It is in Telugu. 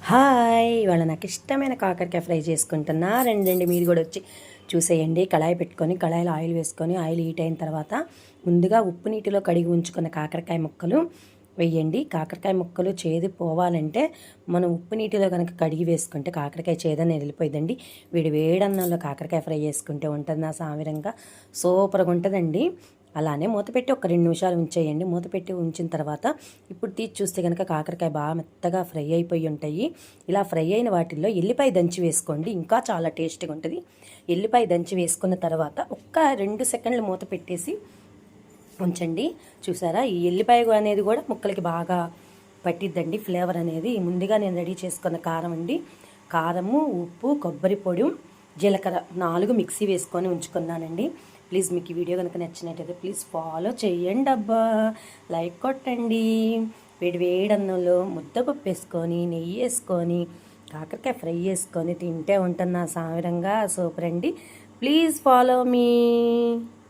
హాయ్ ఇవాళ నాకు ఇష్టమైన కాకరకాయ ఫ్రై చేసుకుంటున్నా. రండి మీరు కూడా వచ్చి చూసేయండి. కళాయి పెట్టుకొని కళాయిలో ఆయిల్ వేసుకొని ఆయిల్ హీట్ అయిన తర్వాత ముందుగా ఉప్పు నీటిలో కడిగి ఉంచుకున్న కాకరకాయ ముక్కలు వేయండి. కాకరకాయ ముక్కలు చేదు పోవాలంటే మనం ఉప్పు నీటిలో కనుక కడిగి వేసుకుంటే కాకరకాయ చేదని వెళ్ళిపోయిందండి. వేడన్నంలో కాకరకాయ ఫ్రై చేసుకుంటే ఉంటుంది నా సామిరంగా సూపర్గా ఉంటుందండి. అలానే మూతపెట్టి ఒక 2 నిమిషాలు ఉంచేయండి. మూతపెట్టి ఉంచిన తర్వాత ఇప్పుడు తీసి చూస్తే కనుక కాకరకాయ బాగా మెత్తగా ఫ్రై అయిపోయి ఉంటాయి. ఇలా ఫ్రై అయిన వాటిల్లో ఎల్లిపాయ దంచి వేసుకోండి, ఇంకా చాలా టేస్టీగా ఉంటుంది. ఎల్లిపాయ దంచి వేసుకున్న తర్వాత ఒక్క 2 సెకండ్లు మూత పెట్టేసి ఉంచండి. చూసారా, ఈ ఎల్లిపాయ అనేది కూడా ముక్కలకి బాగా పట్టిద్దండి ఫ్లేవర్ అనేది. ముందుగా నేను రెడీ చేసుకున్న కారం అండి. కారము, ఉప్పు, కొబ్బరి పొడి, జీలకర్ర 4 మిక్సీ వేసుకొని ఉంచుకున్నానండి. ప్లీజ్ మీకు ఈ వీడియో కనుక నచ్చినట్టయితే ప్లీజ్ ఫాలో చేయండి అబ్బా, లైక్ కొట్టండి. వేడన్నంలో ముద్దపప్పు వేసుకొని నెయ్యి వేసుకొని కాకరకాయ ఫ్రై చేసుకొని తింటే ఉంటున్నా సామిరంగా సూపర్ అండి. Please follow me.